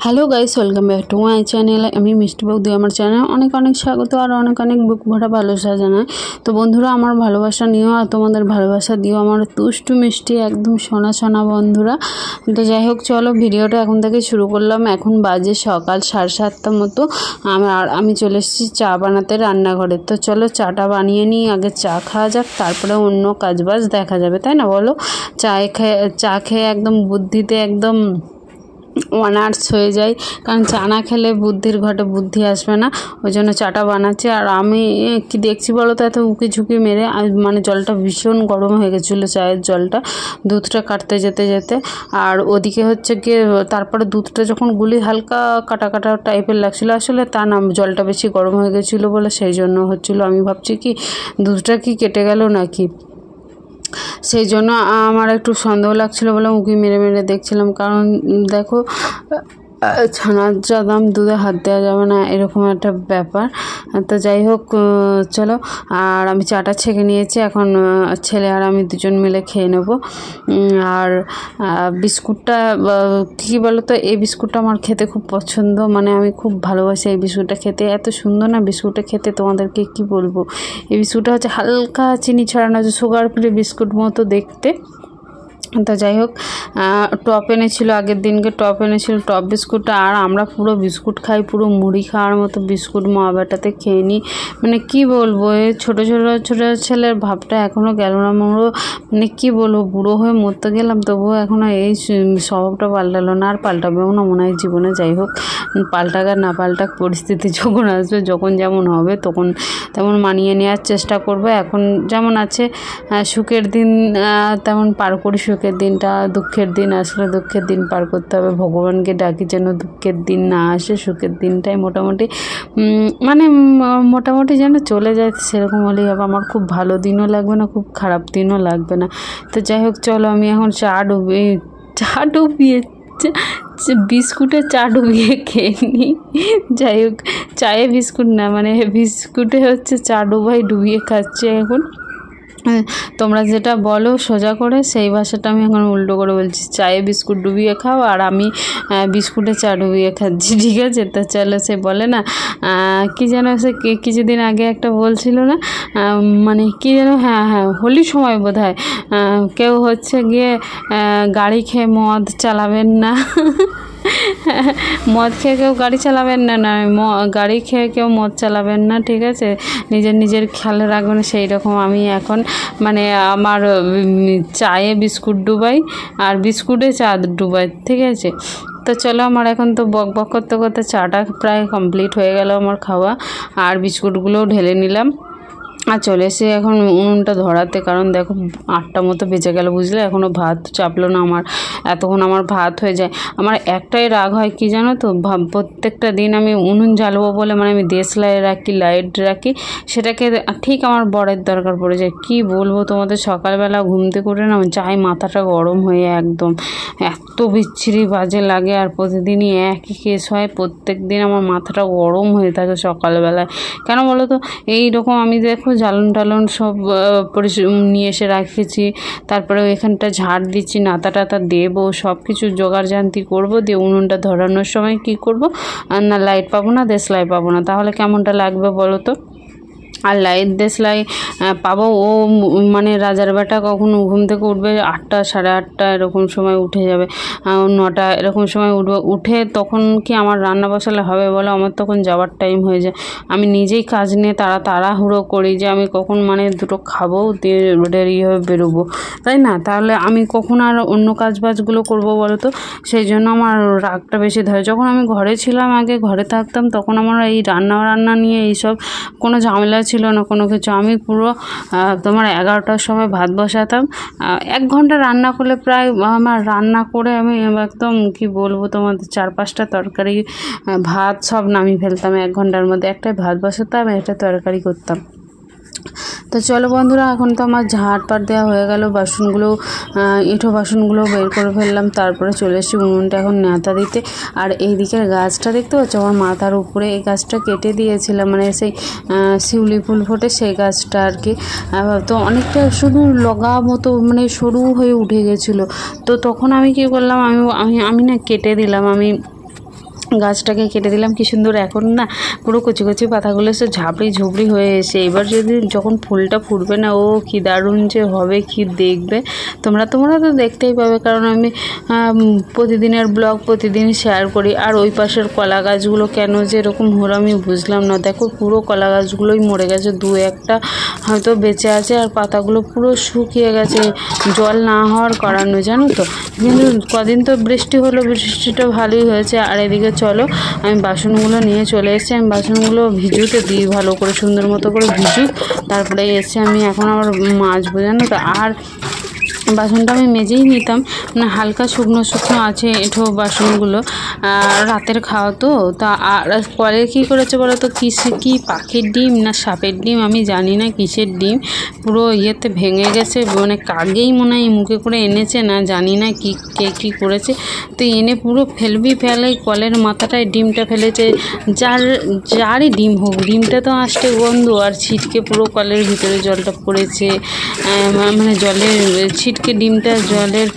Hello guys, welcome back to my channel. আমি মিষ্টি বৌদি। আমার চ্যানেল অনেক অনেক স্বাগত আর অনেক অনেক বুক ভরা ভালোবাসা জানাই। তো বন্ধুরা, আমার ভালোবাসা নিও আর তোমাদের ভালোবাসা দিও আমার দুষ্টু মিষ্টি একদম সোনা সোনা বন্ধুরা। তো যাই হোক, চলো ভিডিওটা এখন থেকে শুরু করলাম। এখন বাজে সকাল 7:30 মতো। আমি চলে এসেছি চা বানাতে রান্নাঘরে। তো চলো চাটা বানিয়ে নিই, আগে চা খাওয়া যাক, তারপরে অন্য কাজবাজ দেখা যাবে, তাই না বলো? চা খেয়ে একদম বুদ্ধিতে একদম অনার্স হয়ে যায়, কারণ চা না খেলে বুদ্ধির ঘটে বুদ্ধি আসবে না। ওই জন্য চাটা বানাচ্ছি। আর আমি কি দেখছি বলো তো, এত উকি ঝুঁকি মেরে মানে জলটা ভীষণ গরম হয়ে গেছিলো, চায়ের জলটা, দুধটা কাটতে যেতে যেতে। আর ওদিকে হচ্ছে গিয়ে তারপরে দুধটা যখন গুলি হালকা কাটা কাটা টাইপের লাগছিলো, আসলে তা না, জলটা বেশি গরম হয়ে গেছিলো বলে সেই জন্য হচ্ছিলো। আমি ভাবছি কি দুধটা কি কেটে গেল নাকি, সেই জন্য আমার একটু সন্দেহ লাগছিলো বলে উঁকি মেরে মেরে দেখছিলাম। কারণ দেখো, ছানার যা দাম, দুধে হাত দেওয়া যাবে না, এরকম একটা ব্যাপার। তো যাই হোক, চলো। আর আমি চাটা ছেঁকে নিয়েছি, এখন ছেলে আর আমি দুজন মিলে খেয়ে নেব। আর বিস্কুটটা কী বলো তো, এই বিস্কুটটা আমার খেতে খুব পছন্দ, মানে আমি খুব ভালোবাসি এই বিস্কুটটা খেতে। এত সুন্দর না বিস্কুটটা খেতে, তোমাদেরকে কি বলবো। এই বিস্কুটটা হচ্ছে হালকা চিনি ছড়ানো, সুগার ফ্রি বিস্কুট মতো দেখতে। তো যাই হোক, টপ এনেছিল, আগের দিনকে টপ এনেছিল, টপ বিস্কুটটা। আর আমরা পুরো বিস্কুট খাই, পুরো মুড়ি খাওয়ার মতো বিস্কুট মা বেটাতে খেয়ে নিই। মানে কি বলবো, এই ছোটো ছোটো ছোটো ছেলের ভাবটা এখনও গেল না মোড়ো। মানে কি বলবো, বুড়ো হয়ে মরতে গেলাম, তবুও এখনও এই স্বভাবটা পাল্টালো না, আর পাল্টাবেও না মনে হয় জীবনে। যাই হোক, পাল্টাক আর না পাল্টাক, পরিস্থিতি যখন আসবে, যখন যেমন হবে তখন তেমন মানিয়ে নেওয়ার চেষ্টা করবো। এখন যেমন আছে সুখের দিন তেমন পার করি, সুখের দিনটা, দুঃখের দিন আসলে দুঃখের দিন পার করতে হবে। ভগবানকে ডাকি যেন দুঃখের দিন না আসে, সুখের দিনটাই মোটামুটি মোটামুটি যেন চলে যায়, সেরকম হলেই হবে। আমার খুব ভালো দিনও লাগবে না, খুব খারাপ দিনও লাগবে না। তো যাই হোক, চলো আমি এখন চা ডুবিয়ে বিস্কুটে চা ডুবিয়ে খেয়ে নিই। যাই হোক, চায়ে বিস্কুট না, মানে বিস্কুটে হচ্ছে চা ডুবিয়ে খাচ্ছি এখন। তোমরা যেটা বলো সোজা করে, সেই ভাষাটা আমি এখন উল্টো করে বলছি। চায়ে বিস্কুট ডুবিয়ে খাও আর আমি বিস্কুটে চা ডুবিয়ে খাচ্ছি, ঠিক আছে? তো চলো, সে বলে না কি যেন, সে কিছুদিন আগে একটা বলছিল না, মানে কি যেন, হ্যাঁ, হোলির সময় বোধহয় কেউ হচ্ছে গিয়ে গাড়ি খেয়ে মদ চালাবেন না। মদ খেয়ে কেউ গাড়ি চালাবেন না, গাড়ি খেয়ে কেউ মদ চালাবেন না, ঠিক আছে? নিজের খেয়াল রাখবেন। সেই রকম আমি এখন মানে আমার চায়ে বিস্কুট ডুবাই আর বিস্কুটে চা ডুবাই, ঠিক আছে? তো চলো, আমার এখন তো বক বক করতে করতে চাটা প্রায় কমপ্লিট হয়ে গেল আমার খাওয়া, আর বিস্কুটগুলোও ঢেলে নিলাম। আর চলে এসে এখন উনুনটা ধরাতে, কারণ দেখো 8টা মতো বেজে গেল, বুঝলে, এখনও ভাত চাপলো না আমার। এতক্ষণ আমার ভাত হয়ে যায়। আমার একটাই রাগ হয় কি জানো তো, প্রত্যেকটা দিন আমি উনুন জ্বালবো বলে, মানে আমি দেশলাই রাখি, লাইট রাখি, সেটাকে ঠিক আমার বরের দরকার পড়ে যায়। কি বলবো তোমাদের, সকালবেলা ঘুম থেকে উঠে না চাই মাথাটা গরম হয়ে একদম এত বিচ্ছিরি বাজে লাগে। আর প্রতিদিনই একই কেস হয়, প্রত্যেক দিন আমার মাথাটা গরম হয়ে থাকে সকালবেলায়। কেন বলো তো, এইরকম আমি দেখো জ্বালন টালন সব নিয়ে এসে রাখেছি, তারপরে এখানটা ঝাড় দিচ্ছি, নাতা টাতা দেবো, সব কিছু জোগাড় জান্তি করবো, দিয়ে উনুনটা ধরানোর সময় কি করব, আর না লাইট পাবো না, দেশলাই পাবো না, তাহলে কেমনটা লাগবে বলো তো? আর লাইট দেশলাই পাবো, ও মানে রাজার বেটা কখন ঘুম থেকে উঠবে 8টা, 8:30 এরকম সময় উঠে যাবে, 9টা এরকম সময় উঠে তখন কি আমার রান্না বসালে হবে বলো? আমার তখন যাওয়ার টাইম হয়ে যায়। আমি নিজেই কাজ নিয়ে তাড়াহুড়ো করি যে আমি কখন মানে দুটো খাবো, দিয়ে রেডি হয়ে বেরোবো, তাই না? তাহলে আমি কখন আর অন্য কাজবাজগুলো করবো বলো তো? সেই জন্য আমার রাগটা বেশি ধরে। যখন আমি ঘরে ছিলাম, আগে ঘরে থাকতাম, তখন আমার এই রান্না নিয়ে এইসব কোনো ঝামেলা ছিল না, কোনো কিছু। আমি পুরো তোমার 11টার সময় ভাত বসাতাম, 1 ঘন্টা রান্না করলে প্রায় আমার রান্না করে আমি একদম কি বলবো তোমাদের 4-5টা তরকারি, ভাত সব নামিয়ে ফেলতাম 1 ঘন্টার মধ্যে। একটাই ভাত বসাতাম, একটা তরকারি করতাম। তো চলো বন্ধুরা, এখন তো আমার ঝাড় পাট দেওয়া হয়ে গেল, বাসনগুলো এঁঠো বাসনগুলো বের করে ফেললাম, তারপরে চলে এসেছি উনুনটা এখন ন্যাতা দিতে। আর এই দিকের গাছটা দেখতে পাচ্ছ আমার মাথার উপরে, এই গাছটা কেটে দিয়েছিলাম, মানে সেই শিউলি ফুল ফোটে সেই গাছটা আর কি। তো অনেকটা শুধু লগা মতো মানে সরু হয়ে উঠে গেছিলো। তো তখন আমি কী করলাম, আমি না কেটে দিলাম। আমি গাছটাকে কেটে দিলাম, কি সুন্দর এখন না পুরো কচি কচি পাতাগুলো সে ঝাপড়ি ঝুপড়ি হয়ে এসে, এবার যদি যখন ফুলটা ফুটবে না, ও কি দারুণ যে হবে, কি দেখবে তোমরা তো দেখতেই পাবে, কারণ আমি প্রতিদিনের ব্লগ প্রতিদিন শেয়ার করি। আর ওই পাশের কলা গাছগুলো কেন যে এরকম হলো আমি বুঝলাম না। দেখো পুরো কলা গাছগুলোই মরে গেছে, দু একটা হয়তো বেঁচে আছে, আর পাতাগুলো পুরো শুকিয়ে গেছে, জল না হওয়ার কারণে, জানো তো। কিন্তু কদিন তো বৃষ্টি হলো, বৃষ্টিটা ভালোই হয়েছে। আর এদিকে চলো আমি বাসনগুলো নিয়ে চলে এসেছি, আমি বাসনগুলো ভিজুতে দিই ভালো করে, সুন্দর মতো করে ভিজুক, তারপরে এসে আমি এখন আবার মাজবো, জানো তো। আর বাসনটা আমি মেজেই নিতাম, মানে হালকা শুকনো শুকনো আছে এঁঠো বাসনগুলো, রাতের খাওয়া তো। তা আর পরে কী করেছে বলো তো, কি পাখির ডিম না সাপের ডিম আমি জানি না কিসের ডিম, পুরো ইয়েতে ভেঙে গেছে, মানে কাগেই মনে হয় মুখে করে এনেছে, না জানি না কে কী করেছে। তো এনে পুরো ফেলে কলের মাথাটায় ডিমটা ফেলেছে, যারই ডিম হোক, ডিমটা তো আসতে গন্ধ, আর ছিটকে পুরো কলের ভিতরে জলটা পড়েছে, মানে জলের ছিটকে ডিমটা জলের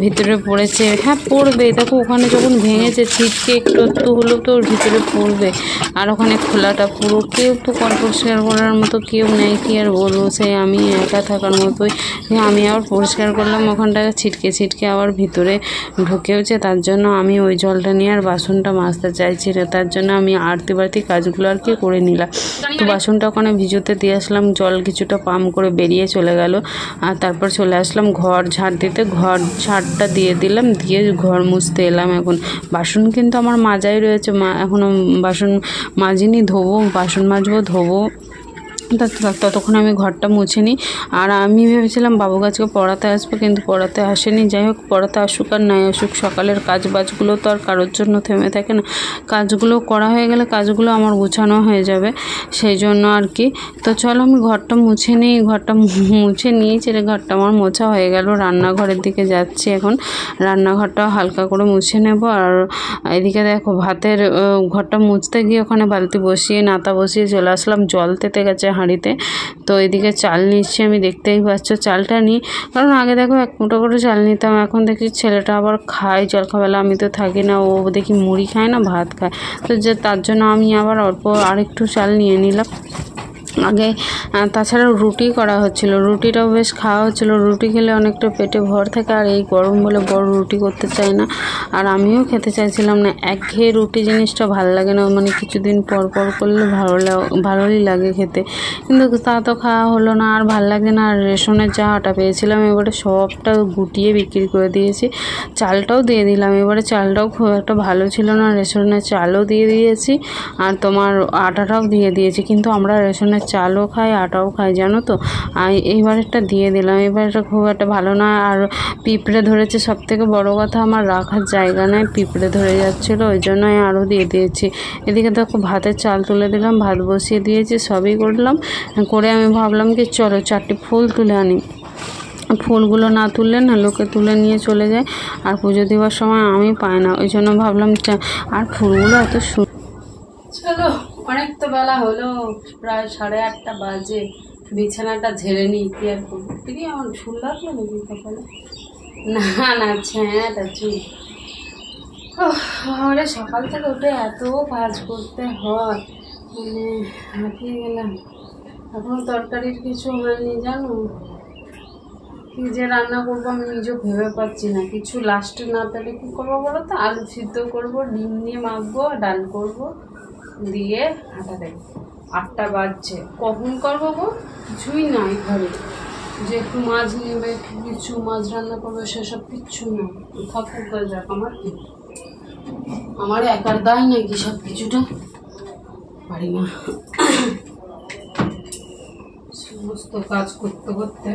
ভিতরে পড়েছে। হ্যাঁ পড়বে, দেখো ওখানে যখন ভেঙেছে ছিটকে একটু হলেও তো ওর ভিতরে পড়বে। আর ওখানে খোলাটা পুরো, কেউ তো কল পরিষ্কার করার মতো কেউ নেই, কি আর বলবো, সেই আমি একা থাকার মতোই। আমি আবার পরিষ্কার করলাম, ওখানটাকে ছিটকে আবার ভিতরে ঢুকেওছে, তার জন্য আমি ওই জলটা নিয়ে আর বাসনটা মাজতে চাইছি না, তার জন্য আমি আরতি বাড়তি কাজগুলো আর কি করে নিলাম। তো বাসনটা ওখানে ভিজোতে দিয়ে আসলাম, জল কিছুটা পাম্প করে বেরিয়ে চলে গেল। আর তারপর চলে আসলাম ঘর ঝাড় দিতে, ঘর ঝাড়টা দিয়ে দিলাম, দিয়ে ঘর মুছতে এলাম। এখন বাসন কিন্তু আমার মাজাই রয়েছে, এখনও বাসন মাজিনি, বাসন মাজবো ধোবো, ততক্ষণ আমি ঘরটা মুছে নিই। আর আমি ভেবেছিলাম বাবু গাছকে পড়াতে আসবো, কিন্তু পড়াতে আসেনি। যাই হোক, পড়াতে আসুক আর নাই আসুক, সকালের বাজগুলো তো আর কারোর জন্য থেমে থাকে না, কাজগুলো করা হয়ে গেলে কাজগুলো আমার গুছানো হয়ে যাবে, সেই জন্য আর কি। তো চলো আমি ঘরটা মুছে নিই, ঘরটা মুছে নিয়েছি, ঘরটা আমার মোছা হয়ে গেল। রান্নাঘরের দিকে যাচ্ছি এখন, রান্নাঘরটাও হালকা করে মুছে নেব। আর এদিকে দেখো ভাতের ঘরটা মুছতে গিয়ে ওখানে বালতি বসিয়ে নাতা বসিয়ে চলে আসলাম, জল তেতে গেছে হাঁড়িতে। তো এদিকে চাল নিচ্ছি, আমি দেখতেই পাচ্ছ চালটা নিই, কারণ আগে দেখো 1 মুঠো করে চাল নিতাম, এখন দেখি ছেলেটা আবার খায় জলখাবেলা, আমি তো থাকি না, ও দেখি মুড়ি খায় না ভাত খায়, তো তার জন্য আমি আবার অল্প আরেকটু চাল নিয়ে নিলাম আগে। তাছাড়াও রুটি করা হচ্ছিল, রুটিটাও বেশ খাওয়া হচ্ছিল, রুটি খেলে অনেকটা পেটে ভর থাকে, আর এই গরম বলে বড় রুটি করতে চাই না, আর আমিও খেতে চাইছিলাম না। একঘেয়ে রুটি জিনিসটা ভালো লাগে না, মানে কিছুদিন পর করলে ভালোই লাগে খেতে, কিন্তু তা তো খাওয়া হলো না, আর ভালো লাগে না। আর রেশনের যা আটা পেয়েছিলাম এবারে সবটা গুটিয়ে বিক্রি করে দিয়েছি, চালটাও দিয়ে দিলাম, এবারে চালটাও খুব একটা ভালো ছিল না, রেশনের চালও দিয়ে দিয়েছি, আর তোমার আটাটাও দিয়ে দিয়েছি, কিন্তু আমরা রেশনের চালও খাই আটাও খাই, জানো তো। এইবারেরটা দিয়ে দিলাম, এবারটা খুব একটা ভালো না। আর পিঁপড়ে ধরেছে, সব থেকে বড়ো কথা আমার রাখার জায়গা নেই, পিঁপড়ে ধরে যাচ্ছিলো, ওই জন্যই আরও দিয়ে দিয়েছি। এদিকে দেখো ভাতের চাল তুলে দিলাম, ভাত বসিয়ে দিয়েছি, সবই করলাম, করে আমি ভাবলাম কি চলো 4টি ফুল তুলে আনি, ফুলগুলো না তুললে না লোকে তুলে নিয়ে চলে যায়, আর পুজো দেওয়ার সময় আমি পাই না, ওই জন্য ভাবলাম আর ফুলগুলো এত চলো অনেক তো বেলা হলো, প্রায় 8:30 বাজে, বিছানাটা ঝেড়ে নিই, কি আর করবো। তিনি আমার ঝুল লাগলো নাকি কপালে? না ছ্যাঁটা চুল। আমাদের সকাল থেকে উঠে এত কাজ করতে হয়, মানে হাঁপিয়ে গেলাম। এখন তরকারির কিছু হয়নি, জানো, কি যে রান্না করবো আমি নিজেও ভেবে পাচ্ছি না, কিছু লাস্টে না পেলে কী করবো বলো তো, আলু সিদ্ধ করবো, ডিম দিয়ে মাখবো, ডাল করবো, দিয়ে হাঁটা দেবো। 8টা বাজছে, কখন করবো গো, কিছুই নাই ঘরে, যে একটু মাছ নেবে, কিছু মাছ রান্না করবে, সেসব কিচ্ছু না। থাকুক যাক, আমার একার দায় নাকি সব কিছুটা, পারি না সমস্ত কাজ করতে করতে।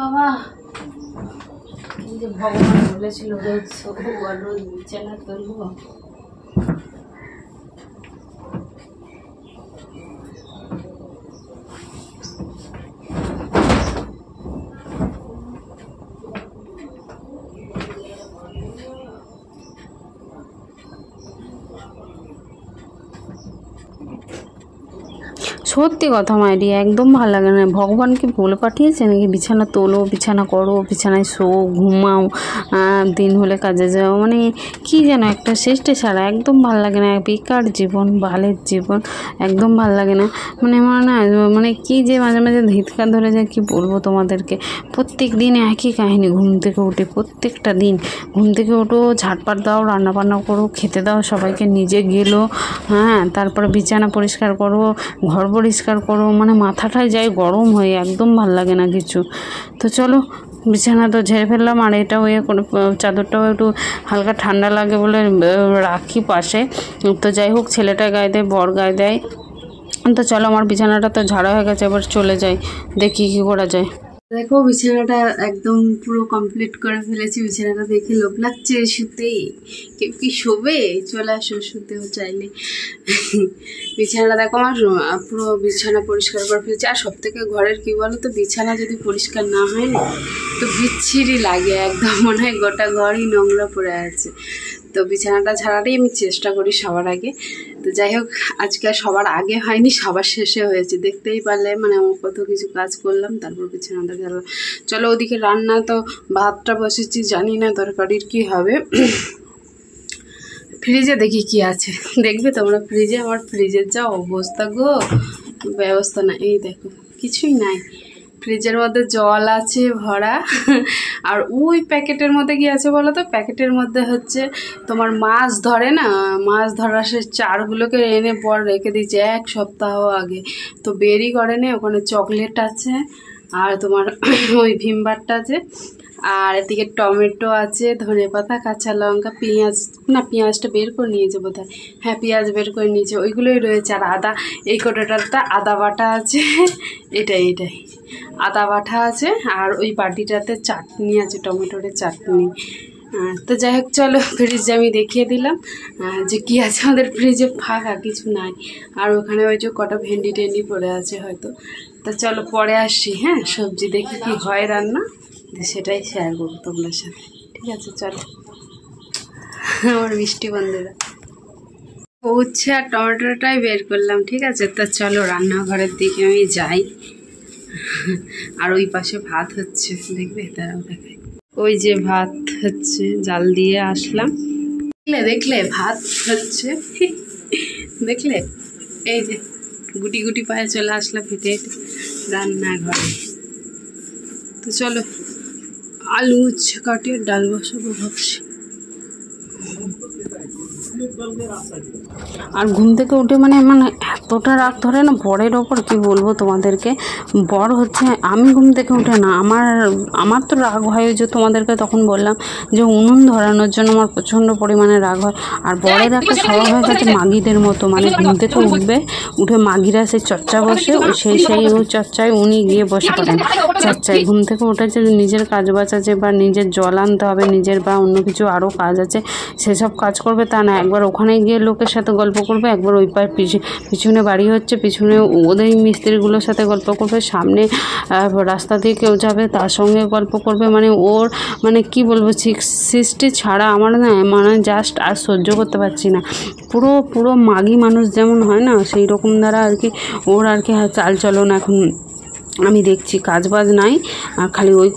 বাবা, কি যে ভগবান বলেছিল রোজ শোবো আর রোজ বিছানা তুলবো। সত্যি কথা মাইরি, একদম ভালো লাগে না। ভগবান কি বলে পাঠিয়েছে নাকি বিছানা তোলো, বিছানা করো, বিছানায় শো, ঘুমাও, দিন হলে কাজে যাও, মানে কি যেন একটা শেষটে ছাড়া একদম ভালো লাগে না। বেকার জীবন, বালের জীবন, একদম ভালো লাগে না। মানে আমার না মানে কি যে মাঝে মাঝে ধিৎকার ধরে যায় কি বলবো তোমাদেরকে। প্রত্যেক দিন একই কাহিনী, ঘুম থেকে উঠে প্রত্যেকটা দিন ঘুম থেকে ওঠো, ঝাটপাট দাও, রান্নাবান্না করো, খেতে দাও সবাইকে, নিজে গেলো, হ্যাঁ, তারপরে বিছানা পরিষ্কার করো, ঘর পরিষ্কার করো, মানে মাথাটায় যায় গরম হয়ে, একদম ভাল লাগে না কিছু। তো চলো বিছানা তো ঝেড়ে ফেললাম, আর এটাও করে চাদরটাও একটু হালকা ঠান্ডা লাগে বলে রাখি পাশে। তো যাই হোক, ছেলেটা গায়ে দেয়, বর গায়ে দেয়। তো চলো আমার বিছানাটা তো ঝাড়া হয়ে গেছে, এবার চলে যাই, দেখি কী করা যায়। দেখো বিছানাটা একদম পুরো কমপ্লিট করে ফেলেছি। বিছানাটা দেখে লোভ লাগছে শুতেই। কেউ কি শোবে? চলে আসো শুতেও চাইলে। বিছানাটা দেখো আমার পুরো বিছানা পরিষ্কার করে ফেলেছি। আর সব থেকে ঘরের কী বলো তো, বিছানা যদি পরিষ্কার না হয় না তো বিচ্ছিরি লাগে, একদম মনে হয় গোটা ঘরই নোংরা পড়ে আছে। তো বিছানাটা ঝাড়াটাই আমি চেষ্টা করি সবার আগে। তো যাই হোক, আজকে সবার আগে হয়নি, সবার শেষে হয়েছে, দেখতেই পারলে। মানে আমার কত কিছু কাজ করলাম, তারপর বিছানাটা ঝাড়লাম। চলো ওদিকে রান্না তো ভাতটা বসেছি, জানি না তরকারির কি হবে। ফ্রিজে দেখি কি আছে, দেখবে তোমরা ফ্রিজে। আমার ফ্রিজের যা অবস্থা গো, ব্যবস্থা না, এই দেখো কিছুই নাই। ফ্রিজের মধ্যে জল আছে ভরা, আর ওই প্যাকেটের মধ্যে কি আছে বলো তো, প্যাকেটের মধ্যে হচ্ছে তোমার মাছ ধরে না, মাছ ধরা সে চারগুলোকে এনে পর রেখে দিয়েছে 1 সপ্তাহ আগে। তো বেরই করেনি, ওখানে চকলেট আছে, আর তোমার ওই ভিমবারটা আছে, আর এদিকে টমেটো আছে, ধনেপাতা, কাঁচা লঙ্কা, পেঁয়াজ, না পেঁয়াজটা বের করে নিয়েছে বোধহয়, হ্যাঁ পেঁয়াজ বের করে নিয়েছে, ওইগুলোই রয়েছে। আর আদা, এই কোটোটাতে আদা বাটা আছে, এটাই আদা বাটা আছে। আর ওই বাটিটাতে চাটনি আছে, টমেটোর চাটনি। তো যাই হোক, চলো ফ্রিজে আমি দেখিয়ে দিলাম যে কী আছে আমাদের ফ্রিজে, ফাঁকা কিছু নাই। আর ওখানে ওই যে কটা ভেন্ডি টেন্ডি পড়ে আছে হয়তো। তো চলো পরে আসছি, হ্যাঁ, সবজি দেখি কি হয় রান্না, সেটাই শেয়ার করবো তোমাদের সাথে, ঠিক আছে? চলো আমার মিষ্টি বন্ধুরা, উচ্ছে আর টমেটোটাই বের করলাম, ঠিক আছে? তো চলো রান্নাঘরের দিকে আমি যাই। আর ওই পাশে ভাত হচ্ছে, দেখবে, তারাও দেখায়। ওই যে ভাত হচ্ছে, জাল দিয়ে আসলাম, দেখলে ভাত হচ্ছে, দেখলে? এই যে গুটি গুটি পায়ে চলে আসলাম হেঁটে হেঁটে রান্নাঘরে। তো চলো আলু উচ্ছে কাটিয়ে ডাল বসাবো ভাবছি। আর ঘুম থেকে উঠে মানে এতটা রাগ ধরে না বরের ওপর, কি বলবো তোমাদেরকে। বর হচ্ছে, আমি ঘুম থেকে উঠে না, আমার তো রাগ হয়, যে তোমাদেরকে তখন বললাম যে উনুন ধরানোর জন্য আমার প্রচণ্ড পরিমাণে রাগ হয়। আর বরের একটা স্বভাব হয়ে গেছে মাগিদের মতো, মানে ঘুম থেকে উঠবে, উঠে মাগিরা সেই চর্চা বসে, সেই চর্চায় উনি গিয়ে বসে পড়েন চর্চায়। ঘুম থেকে উঠেছে, নিজের কাজ বাজ আছে, বা নিজের জল আনতে হবে, নিজের বা অন্য কিছু আরও কাজ আছে, সেসব কাজ করবে তা না। একবার ওখানে গিয়ে লোকের সাথে গল্প করবে, একবার ওই পার পিছনে বাড়ি হচ্ছে, পিছনে ওদের মিস্ত্রিগুলোর সাথে গল্প করবে, সামনে রাস্তা দিয়ে কেউ যাবে তার সঙ্গে গল্প করবে। মানে ওর মানে কি বলবো, সৃষ্টি ছাড়া আমার না মানে জাস্ট আর সহ্য করতে পারছি না। পুরো মাগি মানুষ যেমন হয় না, সেই রকম দ্বারা আর কি ওর আর কি চাল চলন এখন আমি দেখছি। কাজ বাজ নাই, আর খালি ওই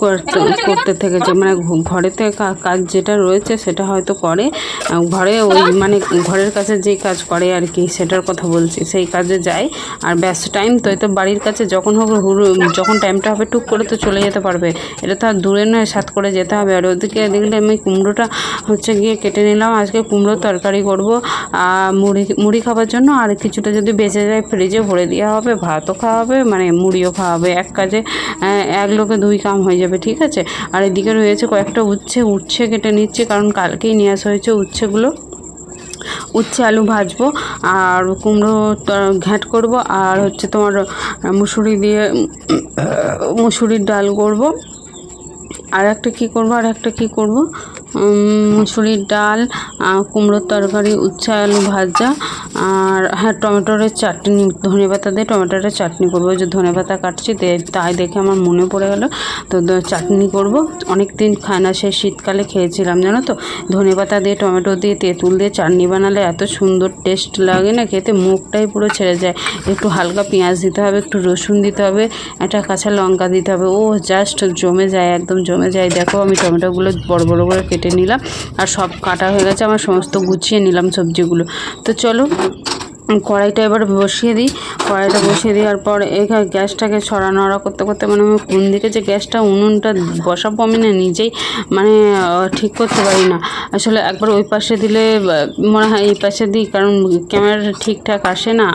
করতে থেকেছে, মানে ঘরেতে কাজ যেটা রয়েছে সেটা হয়তো করে, ঘরে ওই মানে ঘরের কাছে যেই কাজ করে আর কি, সেটার কথা বলছি, সেই কাজে যায়। আর ব্যস্ত টাইম তো বাড়ির কাছে যখন হোক, যখন টাইমটা হবে টুক করে তো চলে যেতে পারবে, এটা তো আর দূরে নয়, সাথ করে যেতে হবে। আর ওদিকে দেখলে আমি কুমড়োটা হচ্ছে গিয়ে কেটে নিলাম, আজকে কুমড়োর তরকারি করবো মুড়ি খাবার জন্য। আর কিছুটা যদি বেঁচে যায় ফ্রিজে ভরে দেওয়া হবে, ভাতও খাওয়া হবে, মানে মুড়িও খাওয়া হবে, এক কাজে এক লোকে 2 কাম হয়ে যাবে, ঠিক আছে? আর এদিকে রয়েছে কয়েকটা উচ্ছে কেটে নিচ্ছে, কারণ কালকেই নিয়ে আসা হয়েছে উচ্ছেগুলো। উচ্ছে আলু ভাজবো, আর কুমড়ো ঘ্যাঁট করব, আর হচ্ছে তোমার মুসুরির ডাল করব, আর একটা কি করব মুসুরির ডাল, কুমড়োর তরকারি, উচ্ছে আলু ভাজা, আর হ্যাঁ টমেটোর চাটনি, ধনেপাতা দিয়ে টমেটোর চাটনি করবো। ওই যে ধনেপাতা কাটছি তাই দেখে আমার মনে পড়ে গেল, তো চাটনি করব। অনেক দিন খায় না, সেই শীতকালে খেয়েছিলাম জানো তো। ধনেপাতা দিয়ে টমেটো দিয়ে তেঁতুল দিয়ে চাটনি বানালে এত সুন্দর টেস্ট লাগে না খেতে, মুখটাই পুরো ছেড়ে যায়। একটু হালকা পেঁয়াজ দিতে হবে, একটু রসুন দিতে হবে, একটা কাঁচা লঙ্কা দিতে হবে, ও জাস্ট জমে যায়, একদম জমে যায়। দেখো আমি টমেটোগুলো বড় বড় করে কেটে নিলাম, আর সব কাটা হয়ে গেছে আমার, সমস্ত গুছিয়ে নিলাম সবজিগুলো। তো চলো কড়াইটা এবার বসিয়ে দিই। কড়াইটা বসিয়ে দেওয়ার পর এখানে গ্যাসটাকে সরানোড়া করতে করতে মানে আমি কোন দিকে যে গ্যাসটা উনুনটা বসাবো আমি না নিজেই মানে ঠিক করতে পারি না। আসলে একবার ওই পাশে দিলে মনে হয় এই পাশে দিই, কারণ ক্যামেরাটা ঠিকঠাক আসে না।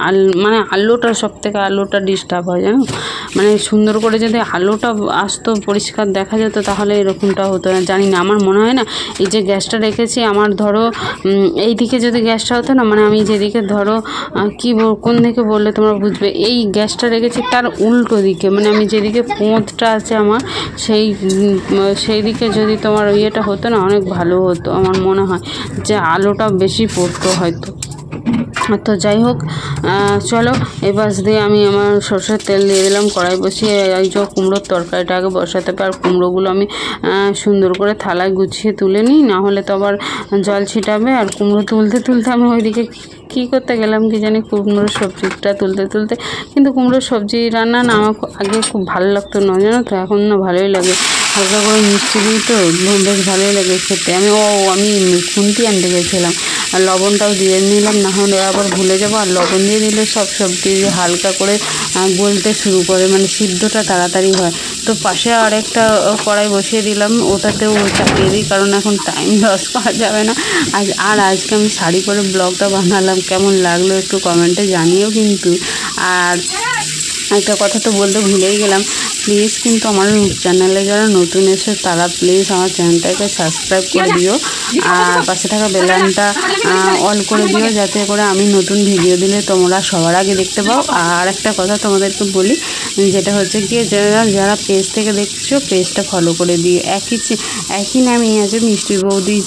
মানে আলোটা সবথেকে আলোটা ডিস্টার্ব হয় জানো। মানে সুন্দর করে যদি আলোটা আসতো, পরিষ্কার দেখা যেত, তাহলে এরকমটা হতো না। জানি না, আমার মনে হয় না এই যে গ্যাসটা রেখেছি আমার, ধরো এই দিকে যদি গ্যাসটা হতো না, মানে আমি যেদিকে ধরো কোন দিকে বললে তোমরা বুঝবে, এই গ্যাসটা রেখেছি তার উল্টো দিকে, মানে আমি যেদিকে পোঁতটা আছে আমার সেই দিকে যদি তোমার ইয়েটা হতো না, অনেক ভালো হতো। আমার মনে হয় যে আলোটা বেশি পড়তো হয়তো। তো যাই হোক, চলো এই পাশ দিয়ে আমি আমার সরষের তেল দিয়ে দিলাম, কড়াই বসিয়ে এই যে কুমড়োর তরকারিটা আগে বসাতে পার। কুমড়োগুলো আমি সুন্দর করে থালায় গুছিয়ে তুলে নিই, না হলে তো আবার জল ছিটাবে। আর কুমড়ো তুলতে তুলতে আমি ওইদিকে কী করতে গেলাম কি জানি, কুমড়োর সবজিটা তুলতে তুলতে। কিন্তু কুমড়োর সবজি রান্না না আমার আগে খুব ভালো লাগতো না জানো তো, এখন না ভালোই লাগে। হালকা করে মিষ্টি দিই তো বেশ ভালোই লাগে খেতে। আমি খুন্তি আনতে গেছিলাম, আর লবণটাও দিয়ে নিলাম, না হলে আবার ভুলে যাবো। আর লবণ দিয়ে দিলে সব সবজি হালকা করে গলতে শুরু করে, মানে সিদ্ধটা তাড়াতাড়ি হয়। তো পাশে আরেকটা কড়াই বসিয়ে দিলাম, ওটাতেও চাপিয়ে দিই, কারণ এখন টাইম লস করা যাবে না। আজকে আমি শাড়ি পরে ব্লগটা বানালাম, কেমন লাগলো একটু কমেন্টে জানিও কিন্তু। আর একটা কথা তো বলতে ভুলেই গেলাম, প্লিজ কিন্তু আমার চ্যানেলে যারা নতুন এসে তারা প্লিজ আমার চ্যানেলটাকে সাবস্ক্রাইব করে দিও, আর পাশে থাকা বেলানটা অল করে দিও, যাতে করে আমি নতুন ভিডিও দিলে তোমরা সবার আগে দেখতে পাও। আর একটা কথা তোমাদেরকে বলি, যেটা হচ্ছে কি, যারা পেজ থেকে দেখছো পেজটা ফলো করে দিও। একই নামই আছে, মিষ্টি বৌদি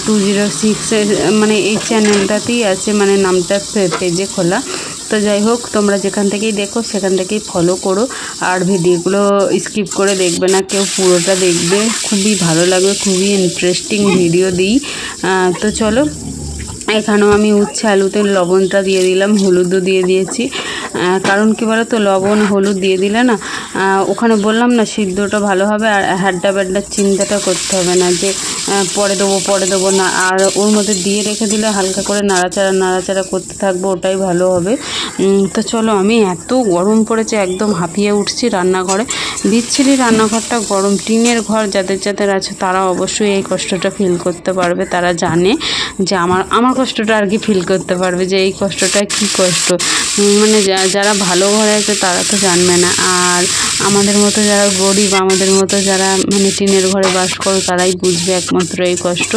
206 মানে এই চ্যানেলটাতেই আছে, মানে নামটা পেজে খোলা। তো যাই হোক, তোমরা যেখান থেকেই দেখো সেখান থেকেই ফলো করো, আর ভিডিওগুলো স্কিপ করে দেখবে না কেউ, পুরোটা দেখবে, খুবই ভালো লাগবে, খুবই ইন্টারেস্টিং ভিডিও দিই। তো চলো, এখানেও আমি উচ্ছে আলুতে লবণটা দিয়ে দিলাম, হলুদও দিয়ে দিয়েছি। কারণ কি বলো তো, লবণ হলুদ দিয়ে দিলে না ওখানে বললাম না সিদ্ধটা ভালো হবে, আর হ্যাড্ডা ব্যাড্ডার চিন্তাটা করতে হবে না যে পরে দেবো না। আর ওর মধ্যে দিয়ে রেখে দিলে হালকা করে নাড়াচাড়া করতে থাকবো, ওটাই ভালো হবে। তো চলো, আমি এত গরম পড়েছে একদম হাঁপিয়ে উঠছি রান্নাঘরে। বিচ্ছিরি রান্নাঘরটা গরম, টিনের ঘর যাদের আছে তারা অবশ্যই এই কষ্টটা ফিল করতে পারবে, তারা জানে যে আমার কষ্টটা আর কি ফিল করতে পারবে, যে এই কষ্টটা কি কষ্ট। মানে যারা ভালো ঘরে আছে তারা তো জানবে না, আর আমাদের মতো যারা গরিব, আমাদের মতো যারা মানে টিনের ঘরে বাস করো তারাই বুঝবে একমাত্র এই কষ্ট।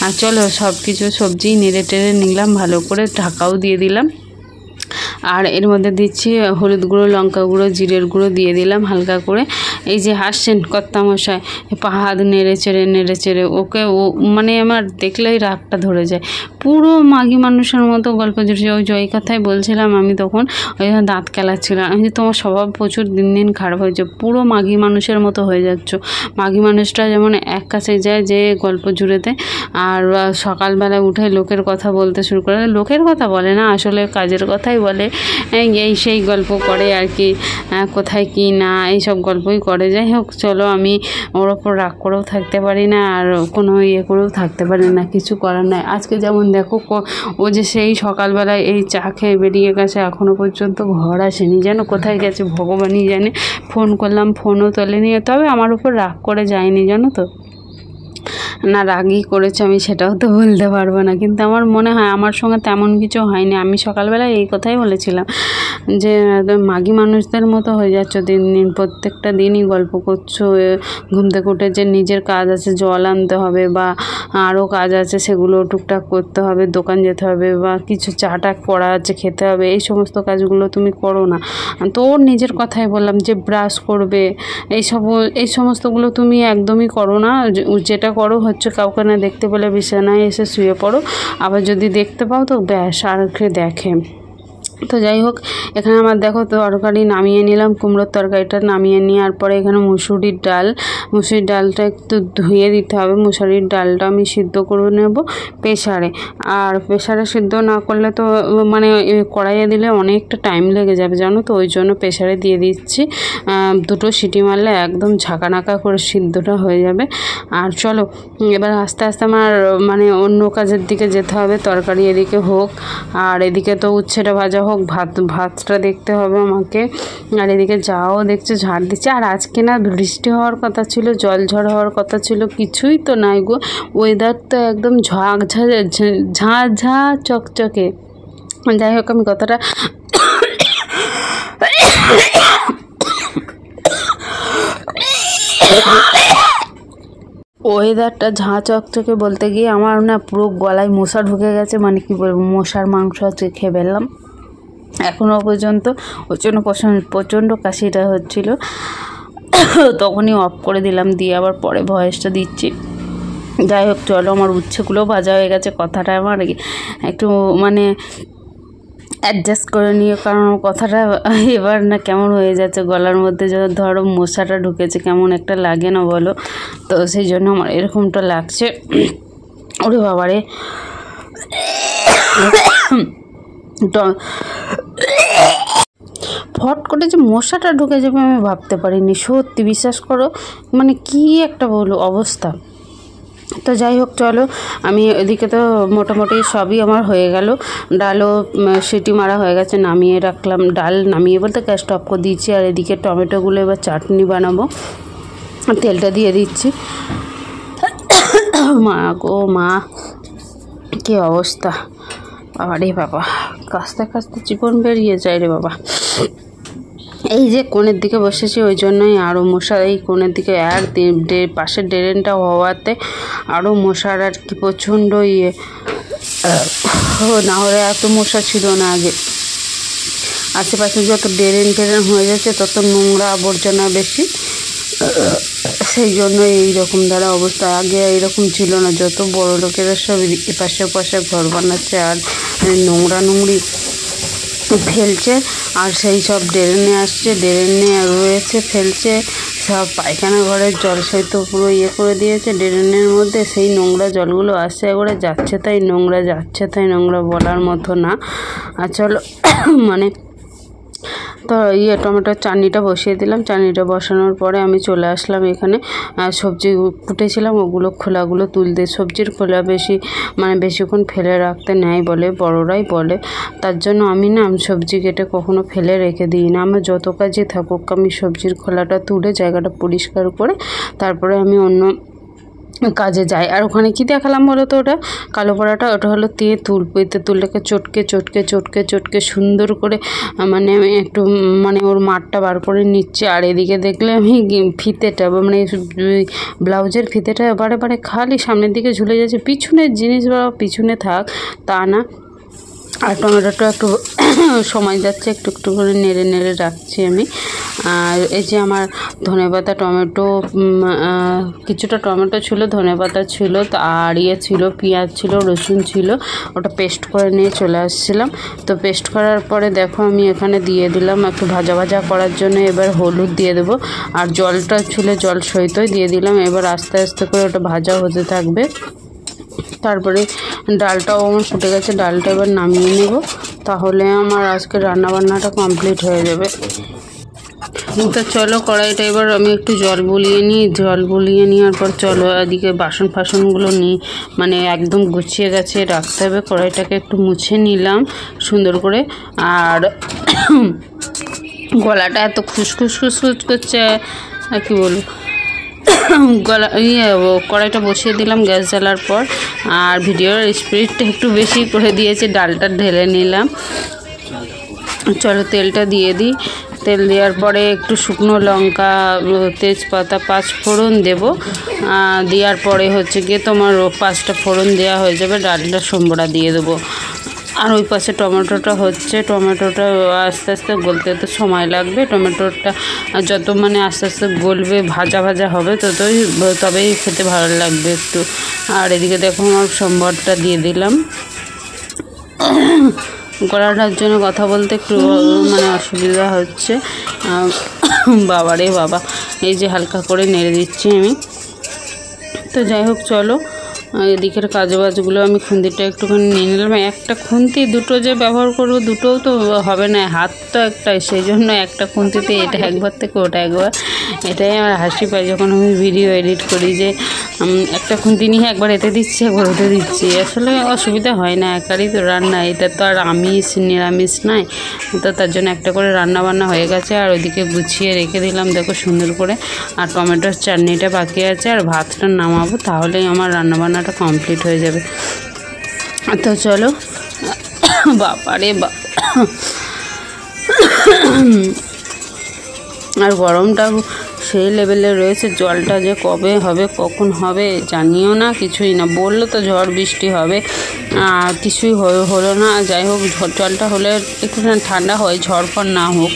আর চলো, সব কিছু সবজি নেড়ে টেড়ে নিলাম, ভালো করে ঢাকাও দিয়ে দিলাম। আর এর মধ্যে দিচ্ছি হলুদ গুঁড়ো, লঙ্কা গুঁড়ো, জিরের গুঁড়ো দিয়ে দিলাম হালকা করে। এই যে হাসছেন কর্তামশাই, হাত নেড়ে চেড়ে ওকে, মানে আমার দেখলেই রাগটা ধরে যায়, পুরো মাগি মানুষের মতো গল্প জুড়ছে। ওই কথাই বলছিলাম আমি তখন, ওই দাঁত কেলাচ্ছিলাম আমি, যে তোমার স্বভাব প্রচুর দিন দিন খারাপ হয়েছে, পুরো মাগি মানুষের মতো হয়ে যাচ্ছ। মাগি মানুষটা যেমন এক কাছে যায় যে গল্প জুড়ে দেয়, আর সকালবেলা উঠে লোকের কথা বলতে শুরু করে, লোকের কথা বলে না আসলে কাজের কথাই বলে, এই সেই গল্প করে আর কি, কোথায় কি না এইসব গল্পই করে। যাই হোক, চলো, আমি ওর ওপর রাগ করেও থাকতে পারি না, আর কোনো ইয়ে করেও থাকতে পারি না, কিছু করার নাই। আজকে যেমন দেখো, ও যে সেই সকালবেলায় এই চা খেয়ে বেরিয়ে গেছে, এখনও পর্যন্ত ঘর আসেনি, যেন কোথায় গেছে ভগবানই জানে। ফোন করলাম, ফোনও তোলেনি, তবে আমার উপর রাগ করে যায়নি জানো তো, না রাগই করেছে আমি সেটাও তো বলতে পারবো না, কিন্তু আমার মনে হয় আমার সঙ্গে তেমন কিছু হয়নি। আমি সকালবেলায় এই কথাই বলেছিলাম যে মাগি মানুষদের মতো হয়ে যাচ্ছ দিন দিন, প্রত্যেকটা দিনই গল্প করছো। ঘুম থেকে উঠে যে নিজের কাজ আছে, জল আনতে হবে বা আরও কাজ আছে সেগুলো টুকটাক করতে হবে, দোকান যেতে হবে বা কিছু চা টা করা আছে খেতে হবে, এই সমস্ত কাজগুলো তুমি করো না। তো ওর নিজের কথাই বললাম যে ব্রাশ করবে, এই সমস্তগুলো তুমি একদমই করো না। যেটা করো হচ্ছে কাউকে না দেখতে পেলে বিছানায় এসে শুয়ে পড়ো, আবার যদি দেখতে পাও তো ব্যাস আর দেখে। তো যাই হোক, এখানে আমার দেখো তরকারি নামিয়ে নিলাম, কুমড়োর তরকারিটা নামিয়ে নেওয়ার পরে এখানে মুসুরির ডালটা একটু ধুয়ে দিতে হবে। মুসুরির ডালটা আমি সিদ্ধ করে নেব প্রেসারে, আর প্রেসারে সিদ্ধ না করলে তো মানে কড়াইয়ে দিলে অনেকটা টাইম লেগে যাবে জানো তো, ওই জন্য প্রেসারে দিয়ে দিচ্ছি। 2 সিটি মারলে একদম ঝাঁকানাকা করে সিদ্ধটা হয়ে যাবে। আর চলো এবার আস্তে আস্তে আমার মানে অন্য কাজের দিকে যেতে হবে। তরকারি এদিকে হোক, আর এদিকে তো উচ্ছেটা ভাজা হোক, ভাতটা দেখতে হবে আমাকে। আর এদিকে যাও দেখছো ঝাড় দিচ্ছে। আর আজকে না বৃষ্টি হওয়ার কথা ছিল, জলঝড় হওয়ার কথা ছিল, কিছুই তো নাই গো। ওয়েদার তো একদম ঝাঁ চকচকে। যাই হোক, আমি কথাটা ওয়েদারটা ঝাঁ চকচকে বলতে গিয়ে আমার না পুরো গলায় মশা ঢুকে গেছে, মানে কি বলবো, মশার মাংস আজকে খেয়ে ফেললাম এখনও পর্যন্ত। ওই জন্য প্রচণ্ড কাশিটা হচ্ছিল, তখনই অফ করে দিলাম, দিয়ে আবার পরে ভয়েসটা দিচ্ছি। যাই হোক চলো, আমার উচ্ছেগুলো ভাজা হয়ে গেছে, কথাটা আমার একটু মানে অ্যাডজাস্ট করে নিও, কারণ কথাটা এবার না কেমন হয়ে যাচ্ছে গলার মধ্যে, যখন ধরো মশাটা ঢুকেছে কেমন একটা লাগে না বলো, তো সেই জন্য আমার এরকমটা লাগছে। ওরে বাবারে, ফট করে যে মশাটা ঢুকে যাবে আমি ভাবতে পারিনি, সত্যি বিশ্বাস করো, মানে কি একটা বলো অবস্থা। তো যাই হোক চলো, আমি এদিকে তো মোটামুটি সবই আমার হয়ে গেল। ডালও সিটি মারা হয়ে গেছে, নামিয়ে রাখলাম। ডাল নামিয়ে বলতে গ্যাস অফ করে দিয়েছি। আর এদিকে টমেটোগুলো এবার চাটনি বানাবো, তেলটা দিয়ে দিচ্ছি। মা গো মা, কী অবস্থা, বাবা রে বাবা, কাস্তে কাস্তে জীবন বেরিয়ে যায় রে বাবা। এই যে কোণের দিকে বসেছি ওই জন্যই আরও মশা, এই কোণের দিকে আর পাশের ড্রেনটা হওয়াতে আরও মশার আর কি প্রচণ্ড না হলে এত মশা ছিল না আগে। আশেপাশে যত ড্রেন হয়ে যাচ্ছে তত নোংরা আবর্জনা বেশি, সেই জন্য এইরকম দ্বারা অবস্থা। আগে এইরকম ছিল না, যত বড় লোকেরা সব এপাশে ওপাশে ঘর বানাচ্ছে আর নোংরি ফেলছে, আর সেই সব ড্রেনে আসছে, ড্রেনে রয়েছে ফেলছে, সব পায়খানা ঘরের জল সহিত পুরো করে দিয়েছে ড্রেনের মধ্যে। সেই নোংরা জলগুলো আসছে একবারে, যাচ্ছে তাই নোংরা, যাচ্ছে তাই নোংরা, বলার মতো না। আর চলো মানে তো টমেটোর চাটনিটা বসিয়ে দিলাম। চাটনিটা বসানোর পরে আমি চলে আসলাম এখানে, সবজি কুটেছিলাম ওগুলো খোলাগুলো তুলতে। সবজির খোলা বেশিক্ষণ ফেলে রাখতে নেয় বলে, বড়রাই বলে, তার জন্য আমি না সবজি কেটে কখনো ফেলে রেখে দিই না। আমার যত কাজে থাকুক আমি সবজির খোলাটা তুলে জায়গাটা পরিষ্কার করে তারপরে আমি অন্য কাজে যাই। আর ওখানে কি দেখালাম বলো তো, ওটা কালো পড়াটা, ওটা হলো তেঁতুল। তেঁতুলটাকে চটকে সুন্দর করে মানে আমি একটু মানে ওর মাঠটা বার করে নিচ্ছি। আর এদিকে দেখলে আমি ফিতেটা মানে ব্লাউজের ফিতেটা বারে খালি সামনের দিকে ঝুলে যাচ্ছে, পিছনের জিনিস বা পিছনে থাক তা না। আর টমেটোটা একটু সময় যাচ্ছে, একটু করে নেড়ে রাখছি আমি। আর এই যে আমার ধনেপাতা টমেটো, কিছুটা টমেটো ছিল, ধনেপাতা ছিল, আর ছিল পেঁয়াজ ছিল, রসুন ছিল, ওটা পেস্ট করে নিয়ে চলে আসছিলাম। তো পেস্ট করার পরে দেখো আমি এখানে দিয়ে দিলাম একটু ভাজা করার জন্য। এবার হলুদ দিয়ে দেবো, আর জলটা ছিল জল সহিতই দিয়ে দিলাম। এবার আস্তে আস্তে করে ওটা ভাজা হতে থাকবে। তারপরে ডালটাও আমার ফুটে গেছে, ডালটা এবার নামিয়ে নেব, তাহলে আমার আজকে রান্নাবান্নাটা কমপ্লিট হয়ে যাবে। তো চলো কড়াইটা এবার আমি একটু জল বুলিয়ে নেওয়ার পর চলো এদিকে বাসনগুলো মানে একদম গুছিয়ে গেছে, রাখতে হবে। কড়াইটাকে একটু মুছে নিলাম সুন্দর করে। আর গলাটা এত খুসখুস করছে, আর কি বলবো, কড়াইটা বসিয়ে দিলাম গ্যাস জ্বালার পর। আর ভিডিওর স্পিডটা একটু বেশি করে দিয়েছে, ডালটা ঢেলে নিলাম। চলো তেলটা দিয়ে দিই। তেল দেওয়ার পরে একটু শুকনো লঙ্কা, তেজপাতা, 5 ফোড়ন দেবো। দেওয়ার পরে হচ্ছে গিয়ে তোমার 5টা ফোড়ন দেওয়া হয়ে যাবে, ডালটা সম্বরা দিয়ে দেবো। আর ওই পাশে টমেটোটা হচ্ছে, টমেটোটা আস্তে আস্তে গলতে তো সময় লাগবে। টমেটোটা যত মানে আস্তে আস্তে গলবে, ভাজা ভাজা হবে তবেই খেতে ভালো লাগবে একটু। আর এদিকে দেখো আমার সম্বরটা দিয়ে দিলাম। গলাটার জন্য কথা বলতে একটু মানে অসুবিধা হচ্ছে। বাবারে বাবা, এই যে হালকা করে নেড়ে দিচ্ছি আমি। তো যাই হোক চলো, এদিকের কাজবাজগুলো আমি খুন্তিটা একটুখানি নিয়ে নিলাম। একটা খুন্তি দুটো যে ব্যবহার করবো, দুটোও তো হবে না, হাত তো একটাই, সেই জন্য একটা খুন্তিতে এটা একবার থেকে ওটা একবার। এটাই আমার হাসি পায় যখন আমি ভিডিও এডিট করি, যে একটা খুন্তি নিয়ে একবার এতে দিচ্ছি একবার ওতে দিচ্ছি। আসলে অসুবিধা হয় না, একারই তো রান্না, এটা তো আর আমিষ নিরামিষ নয়। তো তার জন্য একটা করে রান্না বান্না হয়ে গেছে। আর ওইদিকে গুছিয়ে রেখে দিলাম দেখো সুন্দর করে। আর টমেটোর চাটনিটা বাকি আছে, আর ভাতটা নামাবো, তাহলেই আমার রান্নাবান্নাটা কমপ্লিট হয়ে যাবে। তো চলো, বাবারে বাবা, আর গরমটা সেই লেভেলে রয়েছে। জলটা যে কবে হবে কখন হবে জানিও না, কিছুই না। বললো তো ঝড় বৃষ্টি হবে, কিছুই হলো না। যাই হোক, জলটা হলে একটু ঠান্ডা হয়, ঝড়ফড় না হোক।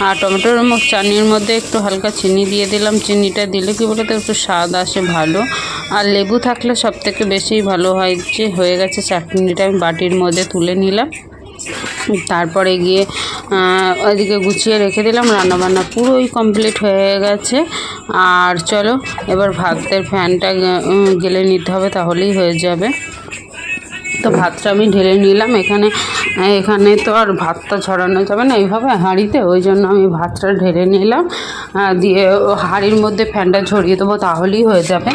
আর টমেটোর চাটনির মধ্যে একটু হালকা চিনি দিয়ে দিলাম। চিনিটা দিলে কি বলে তো একটু স্বাদ আসে ভালো। আর লেবু থাকলে সব থেকে বেশি ভালো হয়। যে হয়ে গেছে চাটনিটা, আমি বাটির মধ্যে তুলে নিলাম। তারপরে গিয়ে ওইদিকে গুছিয়ে রেখে দিলাম। রান্নাবান্না পুরোই কমপ্লিট হয়ে গেছে। আর চলো এবার ভাতের ফ্যানটা গেলে নিতে হবে, তাহলেই হয়ে যাবে। তো ভাতটা আমি ঢেলে নিলাম। এখানে তো আর ভাতটা ছড়ানো যাবে না এইভাবে হাঁড়িতে, ওই জন্য আমি ভাতটা ঢেলে নিলাম। দিয়ে হাঁড়ির মধ্যে ফ্যানটা ঝরিয়ে দেবো, তাহলেই হয়ে যাবে।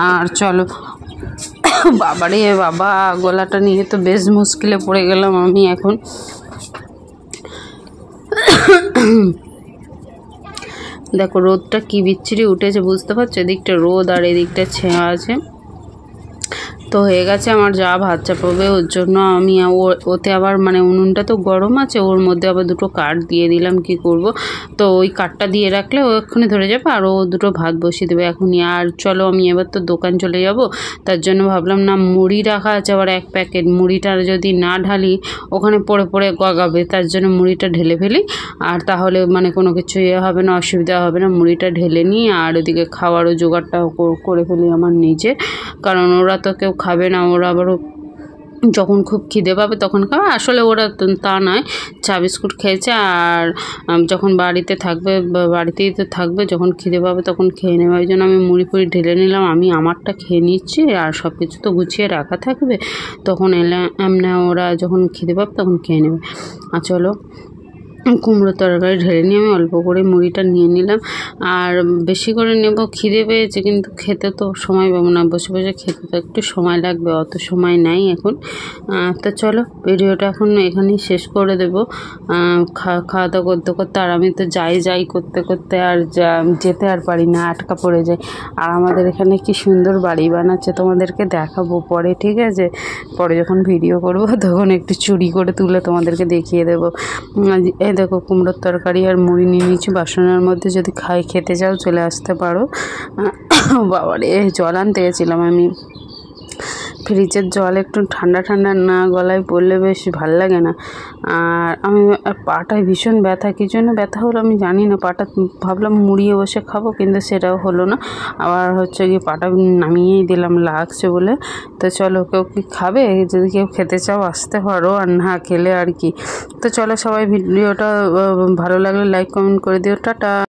আর চলো, বাবারে বাবা, গলাটা নিয়ে তো বেশ মুশকিলে পড়ে গেলাম আমি এখন। দেখো রোদটা কি বিচ্ছিরি উঠেছে, বুঝতে পারছো? এদিকটা রোদ আর এদিকটা ছেঁয়া আছে। তো হয়ে গেছে আমার যা ভাত চাপাবে, ওর জন্য আমি ওতে আবার মানে উনুনটা তো গরম আছে, ওর মধ্যে আবার দুটো কাঠ দিয়ে দিলাম। কি করব, তো ওই কাঠটা দিয়ে রাখলে ও এক্ষুনি ধরে যাবে, আর ও দুটো ভাত বসিয়ে দেবে এখনই। আর চলো, আমি এবার তো দোকান চলে যাব, তার জন্য ভাবলাম না, মুড়ি রাখা আছে আবার 1 প্যাকেট। মুড়িটা যদি না ঢালি ওখানে পড়ে পড়ে গগাবে, তার জন্য মুড়িটা ঢেলে ফেলি। আর তাহলে মানে কোনো কিছু হবে না, অসুবিধা হবে না। মুড়িটা ঢেলে নিই, আর ওদিকে খাওয়ারও জোগাড়টা করে ফেলি আমার নিজে, কারণ ওরা তো কেউ খাবে না। ওরা আবারও যখন খুব খিদে পাবে তখন খাবে। আসলে ওরা তা নয়, চা বিস্কুট খেয়েছে, আর যখন বাড়িতে থাকবে বাড়িতেই তো থাকবে, যখন খিদে পাবে তখন খেয়ে নেবে। ওই জন্য আমি মুড়ি ফুড়ি ঢেলে নিলাম, আমি আমারটা খেয়ে নিচ্ছি। আর সব কিছু তো গুছিয়ে রাখা থাকবে, তখন এমনি ওরা যখন খিদে পাবে তখন খেয়ে নেবে। আর চলো, কুমড়ো তরকারি ঢেলে নিয়ে আমি অল্প করে মুড়িটা নিয়ে নিলাম। আর বেশি করে নেব, খিদে পেয়েছে, কিন্তু খেতে তো সময় পাবো না, বসে বসে খেতে তো একটু সময় লাগবে, অত সময় নাই এখন। তো চলো, ভিডিওটা এখন এখানেই শেষ করে দেবো। খাওয়া দাওয়া করতে করতে, আর আমি তো যাই করতে করতে আর যেতে আর পারি না, আটকা পড়ে যায়। আর আমাদের এখানে কি সুন্দর বাড়ি বানাচ্ছে, তোমাদেরকে দেখাবো পরে, ঠিক আছে? পরে যখন ভিডিও করব তখন একটু চুরি করে তুলে তোমাদেরকে দেখিয়ে দেবো। দেখো কুমড়োর তরকারি আর মুড়ি নিয়ে নিচ্ছি বাসনের মধ্যে, যদি খেতে চাও চলে আসতে পারো। বাবারে, জল আনতে গেছিলাম আমি, ফ্রিজের জল একটু ঠান্ডা ঠান্ডা না গলায় পড়লে বেশ ভাল লাগে না। আর আমি পাটায় ভীষণ ব্যথা, কী জন্য ব্যথা হলো আমি জানি না। পাটা ভাবলাম মুড়িয়ে বসে খাবো, কিন্তু সেটাও হলো না। আবার হচ্ছে গিয়ে পাটা নামিয়েই দিলাম, লাগছে বলে। তো চলো, কেউ কি খাবে? যদি কেউ খেতে চাও আসতে পারো, আর না খেলে আর কি। তো চলো, সবাই ভিডিওটা ভালো লাগলে লাইক কমেন্ট করে দিও। টাটা।